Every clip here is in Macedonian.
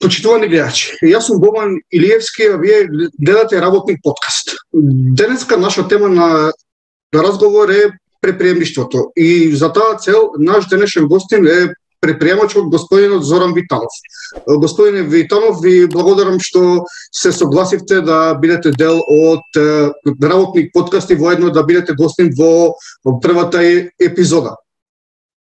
Почитувани гледачи, јас сум Богдан Илиевски, а вие гледате Работник подкаст. Денеска наша тема на разговор е предприемништвото и за таа цел наш денешен гостин е предприемачот господинот Зоран Витанов. Господине Витанов, ви благодарам што се согласивте да бидете дел од Работник подкаст и воедно да бидете гостин во првата епизода.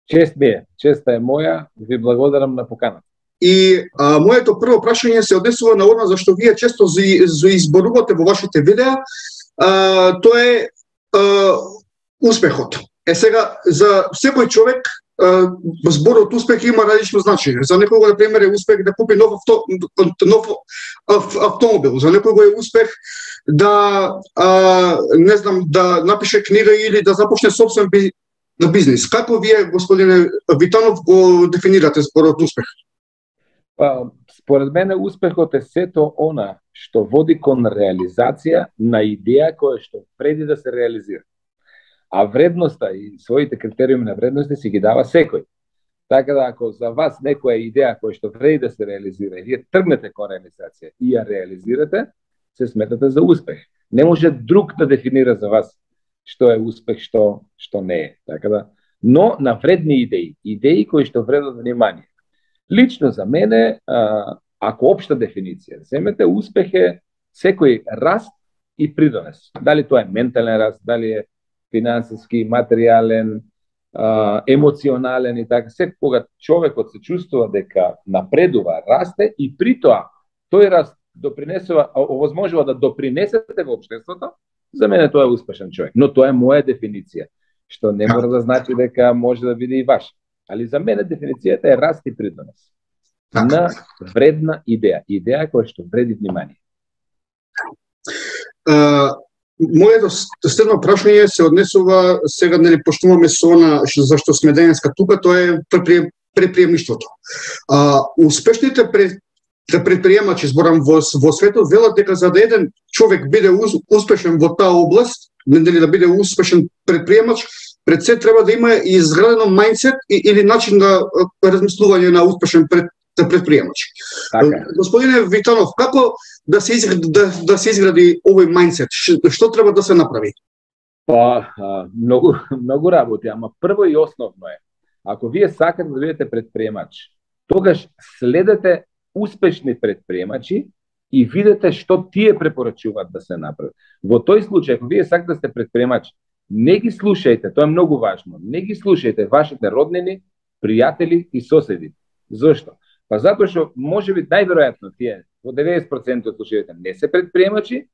Чест ми е, честа е моја, ви благодарам на поканата. И моето прво прашање се однесува на она зашто вие често изборувате во вашите видеа, тоа е успехот. Сега, за секој човек зборот успех има различно значење. За некој, например, е успех да купи нов автомобил, за некој е успех да не знам, да напише книга или да започне собствен бизнис. Како вие, господине Витанов, го дефинирате зборот успех? Според мене успехот е сето она што води кон реализација на идеја која што преди да се реализира. А вредноста и своите критериуми на вредности си ги дава секој. Така да ако за вас некоја идеја која што преди да се реализира и вие тргнете кон реализација и ја реализирате, се сметате за успех. Не може друг да дефинира за вас што е успех, што не е. Така да, но на вредни идеи кои што вредат внимание. Лично за мене, ако општа дефиниција земете, успех е секој раст и придонес. Дали тоа е ментален раст, дали е финансиски, материјален, емоционален и така. Кога човекот се чувствува дека напредува, расте и при тоа тој раст допринесува, овозможува да допринесете во општеството, за мене тоа е успешен човек. Но тоа е моја дефиниција, што не мора да значи дека може да биде и ваша. Али за мене дефиницијата е раст и придонес на вредна идеја која што вреди внимание. Моето следно прашање се однесува сега, нели, пошто имаме со она зашто сме денеска тука, тоа е предприемништвото. Успешните предприемачи, зборам, во светот велат дека за да еден човек биде успешен во таа област, нели, да биде успешен предприемач, пред се треба да има изградено мајндсет или начин на размислување на успешен предприемач. Господине Витанов, како да се изгради овој мајндсет? Што треба да се направи? Многу работи, ама прво и основно е, ако вие сакате да бидете предприемач, тогаш следете успешни предприемачи и видете што тие препорачуваат да се направи. Во тој случај, ако вие сакате да сте предприемач, не ги слушајте, тоа е многу важно. Не ги слушајте вашите роднини, пријатели и соседи. Зошто? Па затоа што можеби најверојатно тие во 90% од случаите не се предприемачи,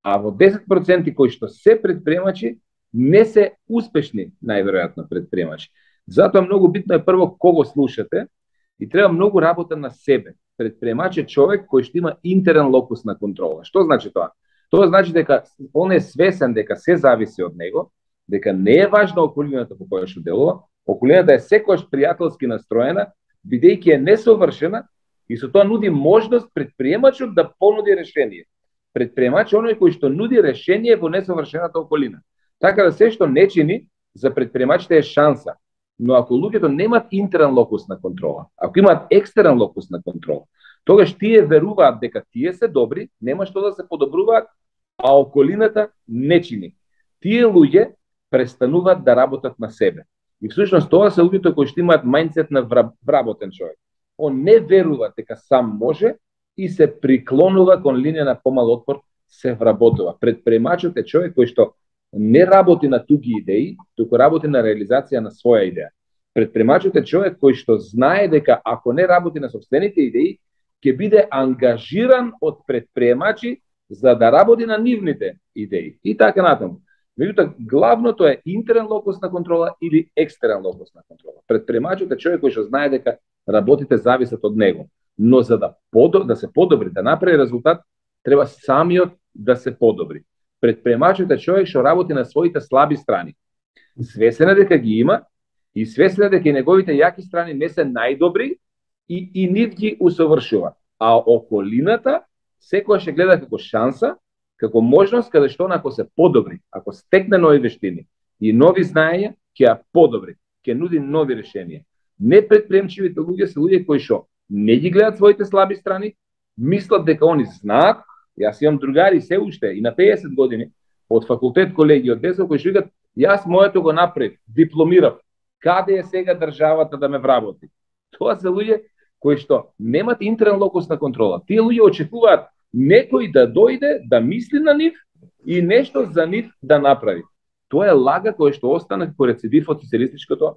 а во 10% кои што се предприемачи не се успешни најверојатно предприемачи. Затоа многу битно е прво кого слушате и треба многу работа на себе. Предприемач е човек кој што има интерен локус на контрола. Што значи тоа? Тоа значи дека он е свесен дека се зависи од него, дека не е важна околината по која што делува, околината е секогаш пријателски настроена, бидејќи е несовршена и со тоа нуди можност предприемачот да понуди решение. Предприемач е оној кој што нуди решение во несовршената околина. Така да се што не чини, за предприемачите е шанса. Но ако луѓето немаат интерен локус на контрола, ако имаат екстерен локус на контрола, тогаш тие веруваат дека тие се добри, нема што да се подобруваат, а околината не чини. Тие луѓе престануваат да работат на себе. И всушност тоа се луѓето кои што имаат мајндсет на вработен човек. Он не верува дека сам може и се приклонува кон линија на помал отпор, се вработува. Предприемачот е човек кој што не работи на туги идеи, туку работи на реализација на своја идеја. Предприемачот е човек кој што знае дека ако не работи на сопствените идеи, ќе биде ангажиран од предприемачи за да работи на нивните идеи. И така натаму. Меѓутоа, главното е интерен локус на контрола или екстерен локус на контрола. Предприемачот е човек кој што знае дека работите зависат од него. Но за да се подобри, да направи резултат, треба самиот да се подобри. Предприемачот е човек што работи на своите слаби страни. Свесен е дека ги има и свесен е дека и неговите јаки страни не се најдобри и нив ги усовршува. А околината секоја ќе гледа како шанса, како можност каде што ако се подобри, ако стекне нови вештини и нови знаења, ќе ја подобри, ќе нуди нови решенија. Непредприемчивите луѓе се луѓе кои што не ги гледат своите слаби страни, мислат дека они знаат. Јас имам другари се уште и на 50 години од факултет колеги од Десо кои што викат јас моето го направив, дипломирав. Каде е сега државата да ме вработи? Тоа се луѓе кои што немат интерен локус на контрола. Тие луѓе очекуваат некој да дојде, да мисли на нив и нешто за нив да направи. Тоа е лага која што остана како рецидив од социјалистичкото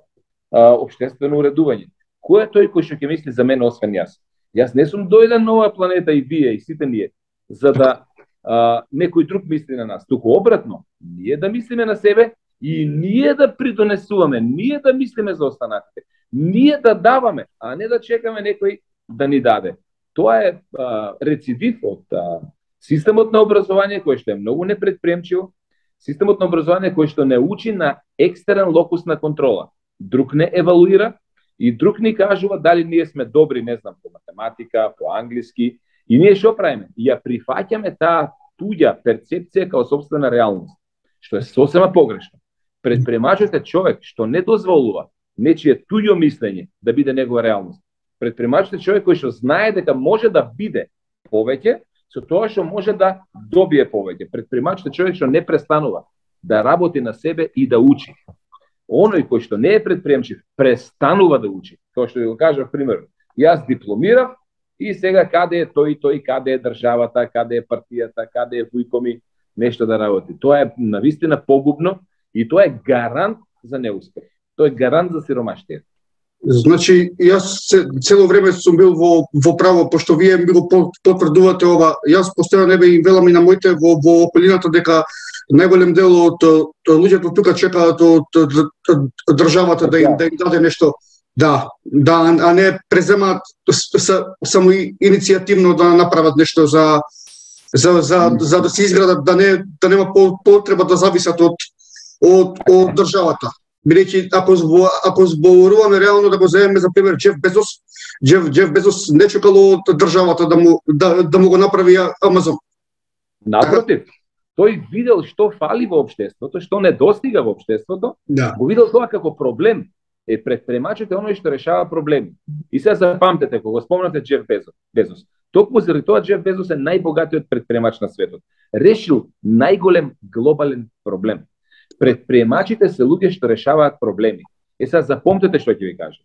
општествено уредување. Кој е тој кој што ќе мисли за мене освен јас? Јас не сум дојден на оваа планета и вие и сите ние за да некој друг мисли на нас. Туку обратно, ние да мислиме на себе и ние да придонесуваме, ние да мислиме за останатите. Ние да даваме, а не да чекаме некој да ни даде. Тоа е рецидив од системот на образование кој што е многу непредприемчиво, системот на образование кој што не учи на екстерен локус на контрола. Друг не евалуира и друг ни кажува дали ние сме добри, не знам, по математика, по англиски, и ние што правиме? Ја прифаќаме таа туѓа перцепција као сопствена реалност, што е сосема погрешно. Предпремачот е човек што не дозволува нечие туѓо мислење да биде негова реалност. Предпремачот е човек кој што знае дека може да биде повеќе со тоа што може да добие повеќе. Предпремачот е човек што не престанува да работи на себе и да учи. Оној кој што не е предприемчив престанува да учи. Тоа што го кажав пример, јас дипломирав и сега каде е тој, каде е државата, каде е партијата, каде е вујко ми нешто да работи. Тоа е навистина погубно и тоа е гарант за неуспех. Тоа е гарант за сиромаштија. Значи, јас цело време сум бил во право, пошто вие ми го потврдувате ова. Јас постојано небе им велам и на моите во околината дека најголем дел од луѓето тука чекаат од државата да им даде нешто. Да, а не преземаат само иницијативно да направат нешто за да се изградат, да нема потреба да зависат од државата. Бидејќи ако зборуваме реално да го земеме за пример Джеф Безос не чекало од државата да му го направи Амазон. Напротив, тој видел што фали во општеството, што недостига во општеството, го видел тоа како проблем. Предпремачот е оној што решава проблеми. И сега запамтете, кога спомнате Джеф Безос. Токму заради тоа Джеф Безос е најбогатиот предпремач на светот. Решил најголем глобален проблем. Предприемачите се луѓе што решаваат проблеми. Сега запомнете што ќе ви кажам.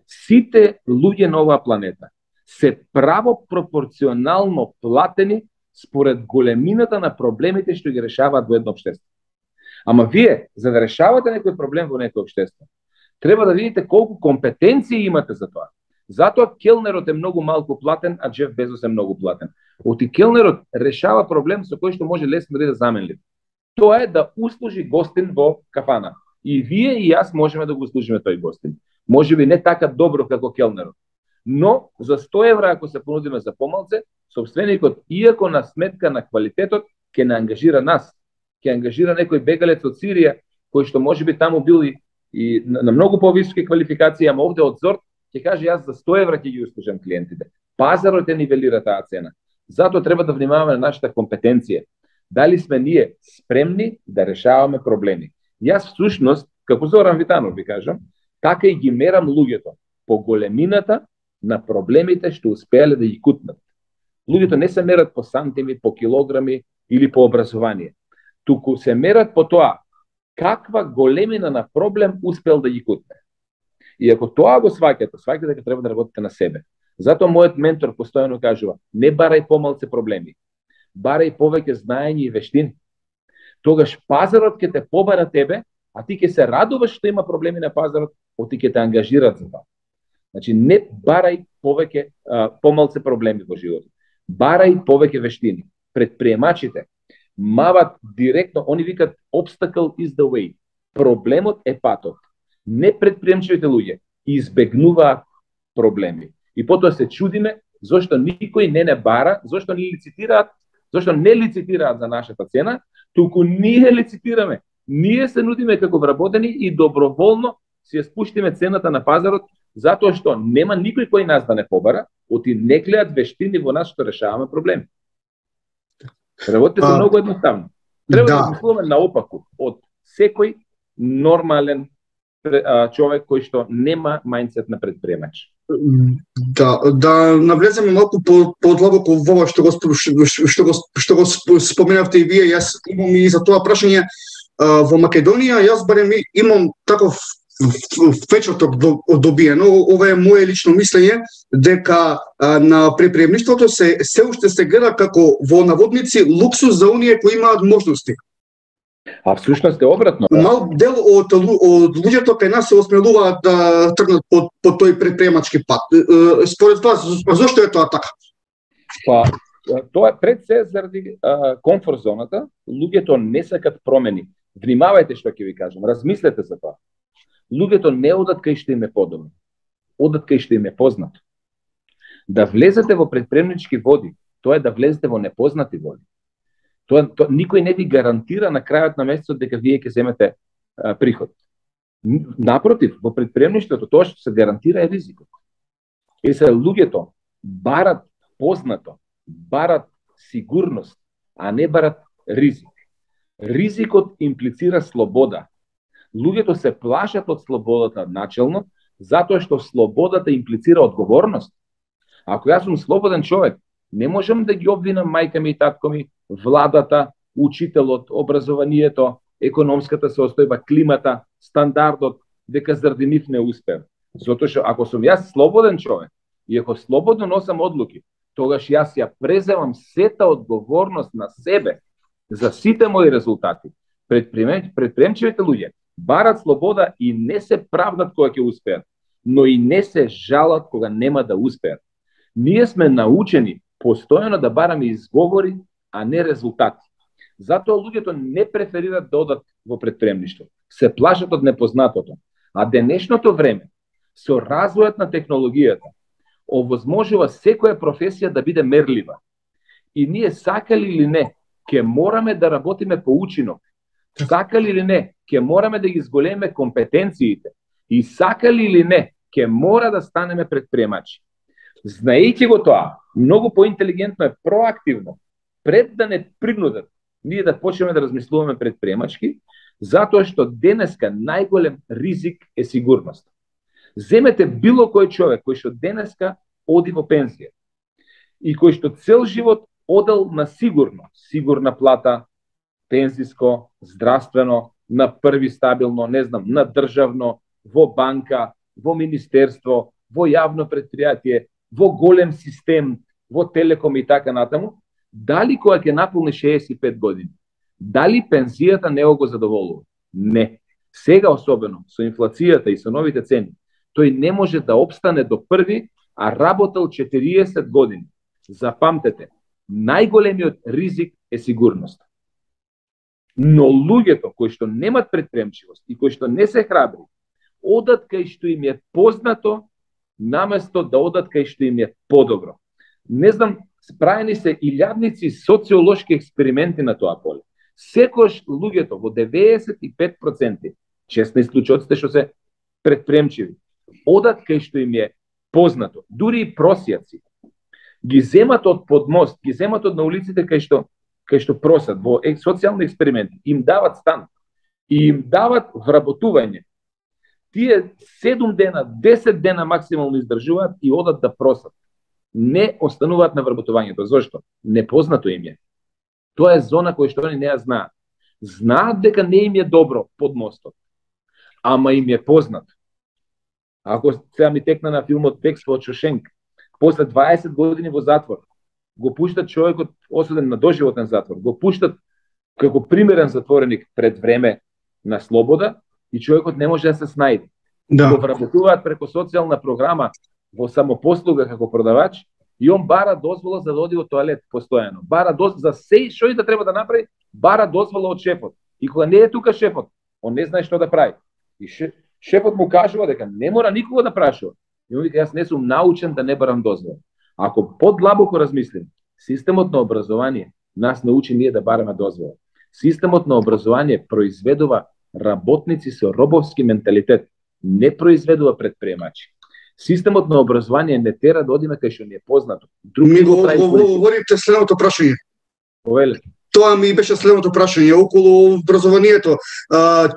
Сите луѓе на оваа планета се право пропорционално платени според големината на проблемите што ги решаваат во едно општество. Ама вие, за да решавате некој проблем во некој општество, треба да видите колку компетенции имате за тоа. Затоа келнерот е многу малку платен, а Джеф Безос е многу платен. Оти келнерот решава проблем со кој што може лесно да заменлив. Тоа е да услужи гостин во кафана. И вие и јас можеме да го услужиме тој гостин. Може би не така добро како келнерот. Но за 100 евра ако се понудиме за помалце, собственикот, иако на сметка на квалитетот, ќе не ангажира нас. Ќе ангажира некој бегалец од Сирија, кој што може би таму бил и на многу повисоки квалификации, ама овде од Зорт, ќе каже јас за 100 евра ќе ги услужам клиентите. Пазарот е нивелира таа цена. Затоа треба да внимаваме на нашата компетенција. Дали сме ние спремни да решаваме проблеми. Јас всушност, како Зоран Витанов ви кажам, така и ги мерам луѓето по големината на проблемите што успеале да ги кутнат. Луѓето не се мерат по сантими, по килограми или по образование. Туку се мерат по тоа каква големина на проблем успел да ги кутне. И ако тоа го сваќате дека треба да работите на себе. Затоа мојот ментор постојано кажува: не барај помалце проблеми, барај повеќе знаење и вештини. Тогаш пазарот ќе те побара тебе, а ти ќе се радуваш што има проблеми на пазарот, оти ќе те ангажират за тоа. Значи не барај повеќе помалце проблеми во животот. Барај повеќе вештини. Предприемачите мават директно, они викат obstacle is the way. Проблемот е патот. Непредприемчивите луѓе избегнуваат проблеми. И потоа се чудиме зошто никој не бара, зошто не лицитираат за нашата цена, туку ние лицитираме. Ние се нудиме како вработени и доброволно си ја спуштиме цената на пазарот, затоа што нема никој кој нас да не побара, оти не гледат вештини во нас што решаваме проблеми. Работите се многу едноставно. Треба да мислиме наопаку од секој нормален човек кој што нема мајндсет на предприемач. Да навлеземе малку подлабоко во ова што го споменавте и вие. Јас имам и за тоа прашање. Во Македонија јас барем имам таков впечаток добиено. Ова е мое лично мислење, дека на преприемништвото се уште се гледа како во наводници луксус за оние кои имаат можности. А всушност е обратно. Мал дел од луѓето кај нас се осмелуваат да тргнат по тој предприемачки пат. Според вас, зошто е тоа така? Па, тоа е пред се заради комфорт зоната, луѓето не сакат промени. Внимавајте што ќе ви кажам, размислете за тоа. Луѓето не одат кај што им е подобро, одат кај што им е познато. Да влезете во предприемнички води, тоа е да влезете во непознати води. Тоа никој не ви гарантира на крајот на месецот дека вие ќе земете приход. Напротив, во предприемништвото тоа што се гарантира е ризикот. И се луѓето барат познато, барат сигурност, а не барат ризик. Ризикот имплицира слобода. Луѓето се плашат од слободата начелно, затоа што слободата имплицира одговорност. Ако јас сум слободен човек, не можам да ги обвинам мајка ми и татко ми, владата, учителот, образованието, економската состојба, климата, стандардот, дека заради нив не успеам. Затоа што ако сум јас слободен човек и ако слободно носам одлуки, тогаш јас ја преземам сета одговорност на себе за сите мои резултати. Предприемчивите луѓе барат слобода и не се правдат кога ќе успеат, но и не се жалат кога нема да успеат. Ние сме научени постојано да бараме изговори, а не резултати. Затоа луѓето не преферираат да одат во предприемништво. Се плашат од непознатото. А денешното време, со развојот на технологијата, овозможува секоја професија да биде мерлива. И ние, сакали или не, ќе мораме да работиме по учинок. Сакали или не, ќе мораме да ги зголеме компетенциите. И сакали или не, ќе мора да станеме предприемачи. Знаејќи го тоа, многу поинтелигентно е проактивно, пред да не принудат, ние да почнеме да размислуваме предприемачки, затоа што денеска најголем ризик е сигурност. Земете било кој човек кој што денеска оди во пензија и кој што цел живот одел на сигурна плата, пензиско, здравствено, на први стабилно, не знам, на државно, во банка, во министерство, во јавно предпријатие, во голем систем, во телеком и така натаму, дали кога ќе наполни 65 години, дали пензијата не го задоволува? Не. Сега особено, со инфлацијата и со новите цени, тој не може да обстане до први, а работел 40 години. Запамтете, најголемиот ризик е сигурност. Но луѓето кои што немат предприемчивост и кои што не се храбри, одат кај што им е познато, наместо да одат кај што им е подобро. Не знам, справени се илјадници социолошки експерименти на тоа поле. Секојаш луѓето во 95%, честни случаоците што се предприемчиви, одат кај што им е познато. Дури и просјаци ги земат од подмост, ги земат од на улиците кај што просат во социјални експерименти, им дават стан и им дават вработување. Тие 7 дена, 10 дена максимално издржуваат и одат да просат. Не остануваат на вработувањето. Зошто? Непознато им е. Тоа е зона која што они не ја знаат. Знаат дека не им е добро под мостот, ама им е познато. Ако сега ми текна на филмот Бегство од Шошенк, после 20 години во затвор, го пуштат човекот осуден на доживотен затвор, го пуштат како примерен затвореник пред време на слобода и човекот не може да се снајде. Да. Го вработуваат преку социјална програма во самопослуга како продавач и он бара дозвола за да оди во тоалет постојано. Бара за се што и да треба да направи, бара дозвола од шефот. И кога не е тука шефот, он не знае што да прави. И шефот му кажува дека не мора никого да прашува. И он вика, јас не сум научен да не барам дозвола. Ако подлабоко размислим, системот на образование нас научи ние да бараме дозвола. Системот на образование произведува работници со робовски менталитет, не произведува предприемачи. Системот на образование не тера да одиме кај што ни е познато. Ми го говорите следното прашање. Повеле. Тоа ми беше следното прашање околу образованието.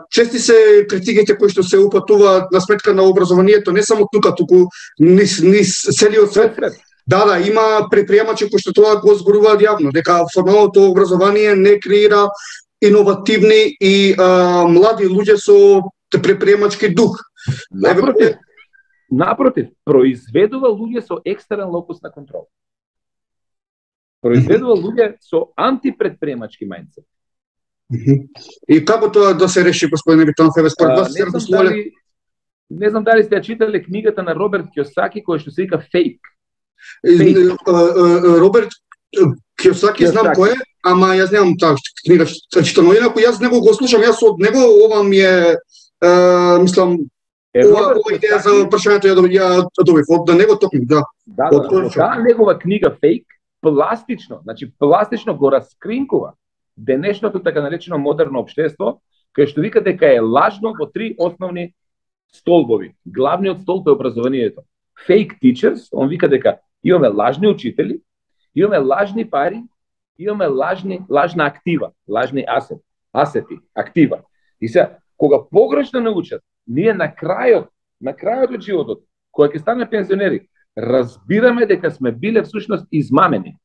Чести се критиките кои што се упатуваат на сметка на образованието, не само тука, туку низ целиот свет. Да, има предприемачи кои што тоа го зборуваат јавно, дека формалното образование не креира иновативни и млади луѓе со предприемачки дух. Напротив, произведува луѓе со екстерен локус на контрол. Произведува луѓе со антипредприемачки мајндсет. И како тоа да се реши, господине Витанов? Според вас не знам дали сте читале книгата на Роберт Киосаки која што се вика Фейк. Роберт Киосаки знам кој е, ама јас немам таа книга читано, инаку јас него го слушам, јас од него ова ми е мислам ова идеја за прашањето ја добив од него токму, да. Таа негова книга Фейк пластично, значи пластично го раскринкува денешното така наречено модерно општество, кај што вика дека е лажно во три основни столбови. Главниот столб е образованието. Fake teachers, он вика дека имаме лажни учители, имаме лажни пари, имаме лажна актива, лажни асети, актива. И сега, кога погрешно научат, ние на крајот од животот, кога ќе станеме пензионери, разбираме дека сме биле всушност измамени.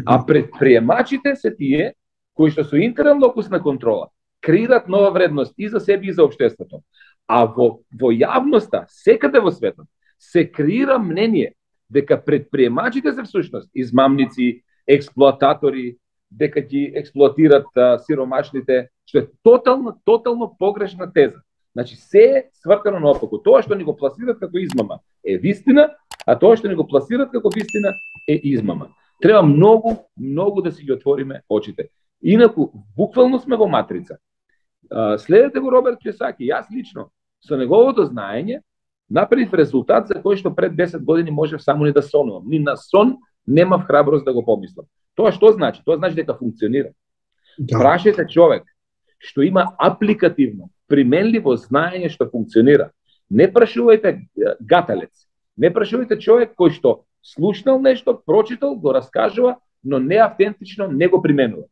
А предприемачите се тие кои што со интерен локус на контрола креират нова вредност и за себе и за општеството. А во јавноста, секаде во светот, се креира мнение дека предприемачите се всушност измамници, експлоататори, дека ги експлоатират сиромашните, што е тотално погрешна теза. Значи се е свртено наопаку. Тоа што ни го пласират како измама е вистина, а тоа што ни го пласират како вистина е измама. Треба многу да си ги отвориме очите. Инаку буквално сме во матрица. Следете го Роберт Киосаки. Јас лично со неговото знаење направив резултат за кој што пред 10 години можев само ни да сонувам. Ни на сон немав храброст да го помислам. Тоа што значи? Тоа значи дека функционира. Да. Прашајте човек што има апликативно, применливо знаење што функционира. Не прашувајте гаталец. Не прашувајте човек кој што слушнал нешто, прочитал, го раскажува, но не автентично не го применува.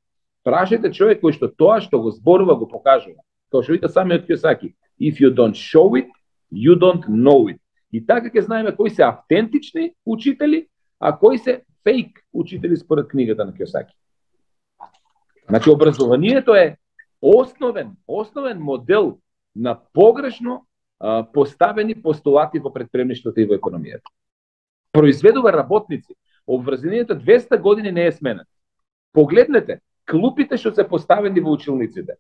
Прашајте човек кој што тоа што го зборува го покажува. Како што вика самиот Киосаки, if you don't show it, you don't know it. И така ќе знаеме кои се автентични учители, а кои се фейк учители според книгата на Киосаки. Значи образованието е основен модел на погрешно поставени постулати во претприемништвото и во економијата. Произведува работници. Образованието 200 години не е сменет. Погледнете, клупите што се поставени во училниците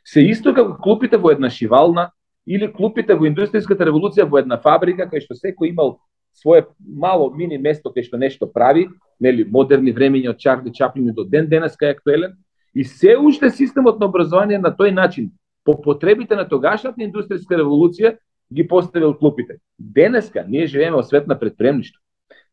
се исто како клупите во една шивална или клупите во индустријската револуција во една фабрика кај што секој имал свое мало мини место кај што нешто прави, нели модерни времења од Чарли Чаплин до ден денеска е актуелен, и се уште системот на образование на тој начин по потребите на тогашната индустријска револуција ги поставил клупите. Денеска ние живееме во свет на предприемништво.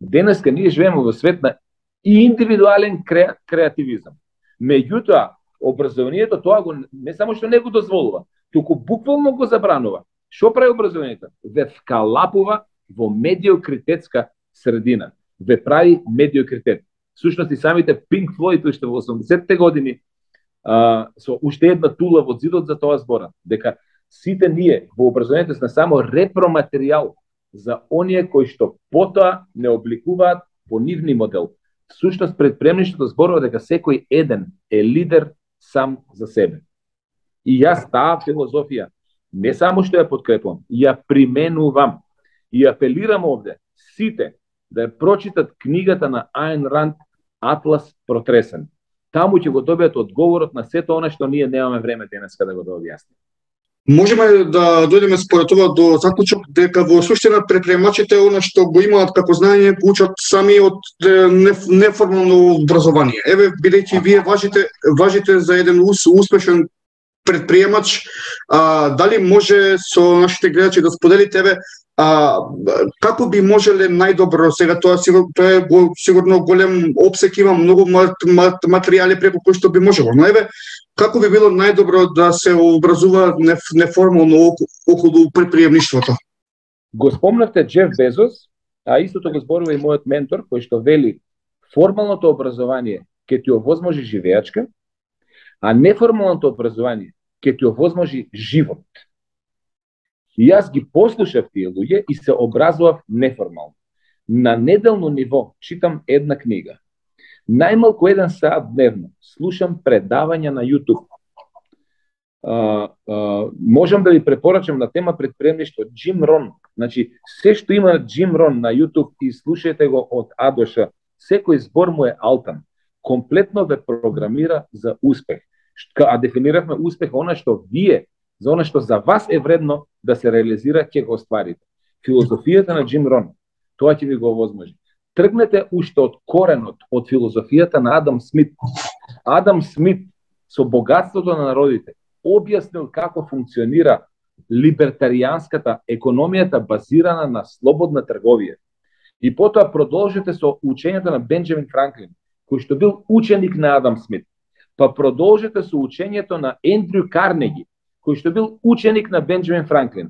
Денеска ние живееме во свет на индивидуален креативизам. Меѓутоа, образованието тоа го не само што не го дозволува, туку буквално го забранува. Што прави образованието? Ве вкалапува во медиокритетска средина. Ве прави медиокритет. Всушност и самите Pink Floyd уште во 80-те години со уште една тула во зидот за тоа збора, дека сите ние во образованието сме само repроматеријал за оние кои што потоа не обликуваат по нивни модел. Всушност предприемништвото зборува дека секој еден е лидер сам за себе. И јас таа филозофија не само што ја подкрепувам, ја применувам и апелирам овде сите да ја прочитат книгата на Айн Ранд Атлас протресен. Таму ќе го добијат одговорот на сето она што ние немаме време денеска да го објасниме. Можеме да дојдеме според това до заклучок дека во суштина предприемачите она што го имаат како знаење го учат сами од неформално образование. Еве бидејќи вие важите за еден успешен предприемач, дали може со нашите гледачи да споделите како би можеле најдобро, сега тоа е сигурно голем опсек, има многу материјали преку кои што би можело, но еве како би било најдобро да се образува неформално околу предприемништвото? Го спомнавте Джеф Безос, а истото го зборува и мојот ментор, кој што вели формалното образование ќе ти овозможи живеачка, А неформалното образование ќе ти овозможи живот. И јас ги послушав тие луѓе и се образував неформално. На неделно ниво читам една книга. Најмалку 1 саат дневно слушам предавања на YouTube. Можам да ви препорачам на тема предприемништво Джим Рон. Значи, се што има Джим Рон на YouTube и слушајте го од А до Ш. Секој збор му е алтан. Комплетно ве програмира за успех. А дефиниравме успех она што вие, за она што за вас е вредно да се реализира, ќе го остварите. Филозофијата на Джим Рон, тоа ќе ви го овозможи. Тргнете уште од коренот, од филозофијата на Адам Смит. Адам Смит со богатството на народите објаснил како функционира либертаријанската економијата базирана на слободна трговија. И потоа продолжите со учењето на Бенџамин Франклин, кој што бил ученик на Адам Смит. Па продолжите со учењето на Ендрю Карнеги, кој што бил ученик на Бенџамин Франклин.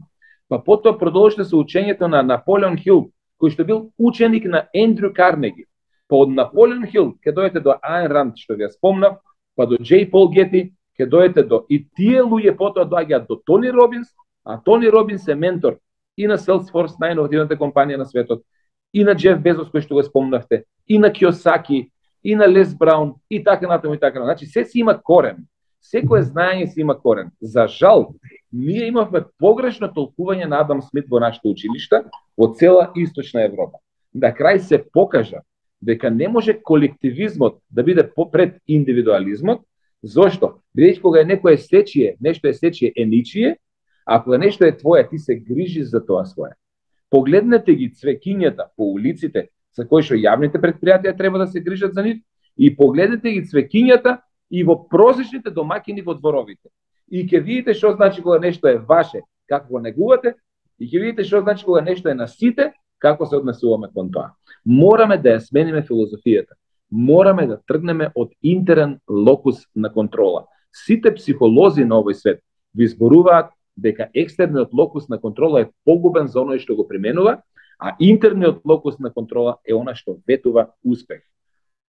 Па потоа продолжите со учењето на Наполеон Хил, кој што бил ученик на Ендрю Карнеги. Па од Наполеон Хил ќе дојдете до Айн Ранд, што ви ја спомнав, па до Джей Пол Гети, ќе дојдете до и тие луѓе потоа доаѓаат до Тони Робинс, а Тони Робинс е ментор и на Salesforce, најиновативната компанија на светот, и на Джеф Безос, кој што го спомнавте, и на Киосаки, и на Лес Браун, и така натаму и така натаму. Значи, се си има корен. Секое знаење си има корен. За жал, ние имавме погрешно толкување на Адам Смит во нашите училишта во цела Источна Европа. На крај се покажа дека не може колективизмот да биде попред индивидуализмот. Зошто? Бидејќи кога е некое сечие, нешто е сечие е ничие, а кога нешто е твое, ти се грижиш за тоа свое. Погледнете ги цвекињата по улиците, за кои што јавните предпријатија треба да се грижат за нив, и погледнете ги цвекињата и во прозечните домаќини во дворовите. И ќе видите што значи кога нешто е ваше, како го негувате, и ќе видите што значи кога нешто е на сите, како се однесуваме кон тоа. Мораме да ја смениме филозофијата. Мораме да тргнеме од интерен локус на контрола. Сите психолози на овој свет ви зборуваат дека екстерниот локус на контрола е погубен за оној што го применува, а интерниот локус на контрола е она што ветува успех.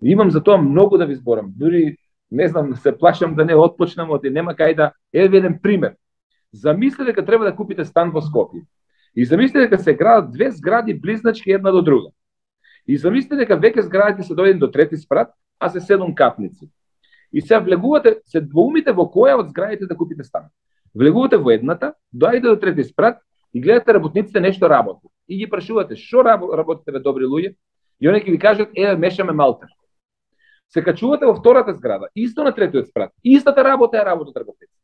Имам за тоа многу да ви зборам. Дури, не знам, се плашам да не отпочнам, оти нема кај да... Еве еден пример. Замислете дека треба да купите стан во Скопје. И замислете дека се градат 2 згради близначки една до друга. И замислете дека веќе зградите се дојдени до 3-ти спрат, а се 7 катници. И се влегувате, се двоумите во која од зградите да купите стан. Влегувате во едната, доаѓате до 3-ти спрат и гледате работниците нешто работат. И ги прашувате што работите бе добри луѓе, и они ќе ви кажат еве мешаме малтер. Се качувате во втората зграда, исто на 3-тиот спрат, истата работа е работата работници.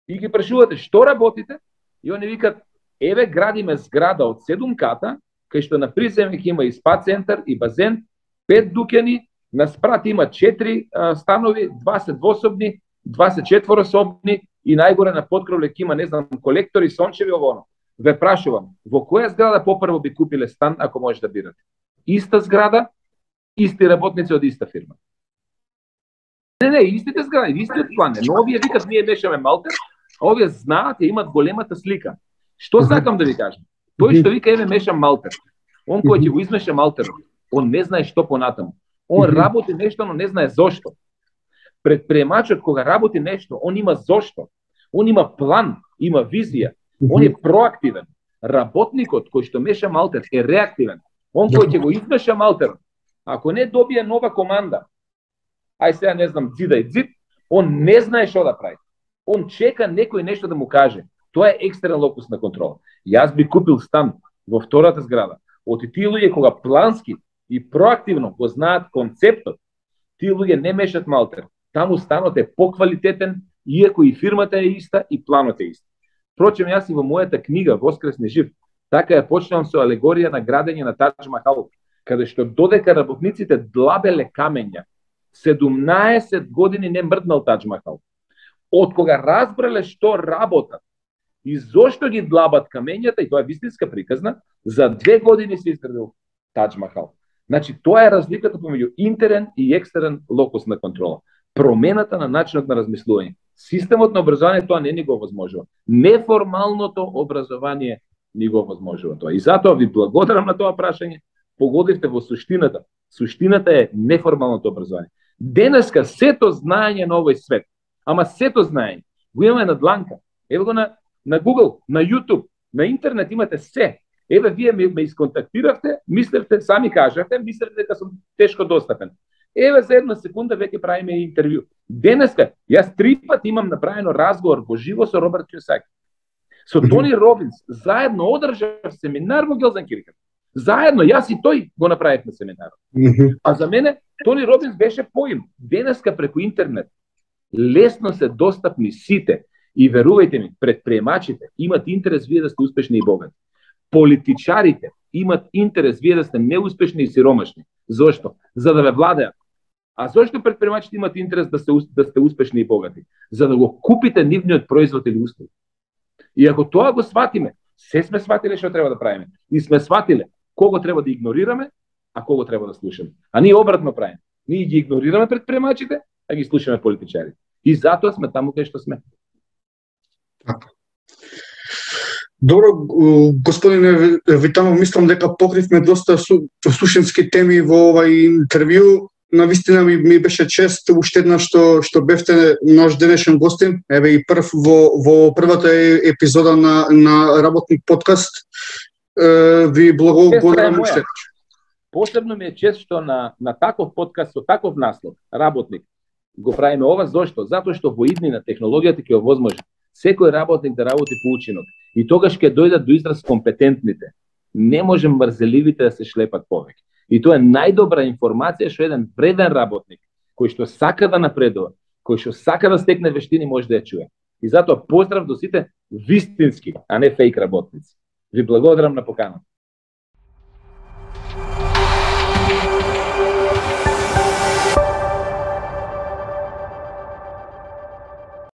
И ги прашувате што работите, и они викат еве градиме зграда од 7 ката, кај што на приземје ќе има и спа центар и базен, 5 дуќани, на спрат има 4 станови, 2 се двособни, 2 се четворособни и најгоре на поткровле ќе има, не знам, колектори, сончеви ово. Ве прашувам, во која зграда попрво би купиле стан ако може да бирате? Иста зграда, исти работници од иста фирма. Не, истите згради, истиот план. Но овие викат ние мешаме малтер, а овие знаат и имат големата слика. Што сакам да ви кажам? Тој што вика еве мешам малтер. Он кој ќе го измеша малтерот, он не знае што понатаму. Он работи нешто, но не знае зошто. Предприемачот кога работи нешто, он има зошто. Он има план, има визија. Он е проактивен. Работникот кој што меша малтер е реактивен. Он кој ќе го измеша малтерот, ако не добие нова команда, ај сега не знам, дзидај дзид, он не знае што да прави. Он чека некој нешто да му каже. Тоа е екстерен локус на контрола. Јас би купил стан во втората зграда. Од тие луѓе кога плански и проактивно го знаат концептот, тие луѓе не мешат малтер. Таму станот е поквалитетен, иако и фирмата е иста и планот е ист. Впрочем, јас и во мојата книга Воскресни жив, така ја почнувам со алегорија на градење на Тадж Махал, каде што додека работниците длабеле камења, 17 години не мрднал Тадж Махал. Од кога разбрале што работат и зошто ги длабат камењата, и тоа е вистинска приказна, за 2 години се изградил Тадж Махал. Значи, тоа е разликата помеѓу интерен и екстерен локус на контрола. Промената на начинот на размислување. Системот на образование тоа не ни го овозможува. Неформалното образование ни го овозможува тоа. И затоа ви благодарам на тоа прашање. Погодивте во суштината. Суштината е неформалното образование. Денеска сето знаење на овој свет, Ама сето знаење. Го имаме на дланка. Ево го на Google, на YouTube, на интернет имате се. Еве вие ме исконтактиравте, мислевте, сами кажавте, мислевте дека сум тешко достапен. Еве за една секунда веќе правиме интервју. Денеска јас 3 пати имам направено разговор во живо со Роберт Киосаки. Со Тони Робинс заедно одржав семинар во Гелзенкирхен. Заедно јас и тој го направивме семинарот. А за мене Тони Робинс беше поим. Денеска преку интернет лесно се достапни сите и верувајте ми, предприемачите имат интерес вие да сте успешни и богати. Политичарите имат интерес вие да сте неуспешни и сиромашни. Зошто? За да ве владеат. А зошто предприемачите имат интерес да сте успешни и богати? За да го купите нивниот производ или услуга. И ако тоа го сватиме, се сме сватиле што треба да правиме. И сме сватиле кого треба да игнорираме, а кого треба да слушаме. А ние обратно правиме. Ние ги игнорираме предприемачите, а ги слушаме политичарите. И затоа сме таму кај што сме. Добро, господине Витанов, мислам дека покривме доста суштински теми во овај интервју. Навистина ми беше чест уште една што бевте наш денешен гостин, еве и прв во првата епизода на Работник подкаст. Ви благодарам уште. Посебно ми е чест што на таков подкаст со таков наслов, Работник, го правиме ова. Зошто? Затоа што во иднина технологијата ќе овозможи секој работник да работи по учинок и тогаш ќе дојдат до израз компетентните. Не може мрзеливите да се шлепат повеќе. И тоа е најдобра информација што еден вреден работник, кој што сака да напредува, кој што сака да стекне вештини, може да ја чуе. И затоа поздрав до сите вистински, а не фейк работници. Ви благодарам на поканата.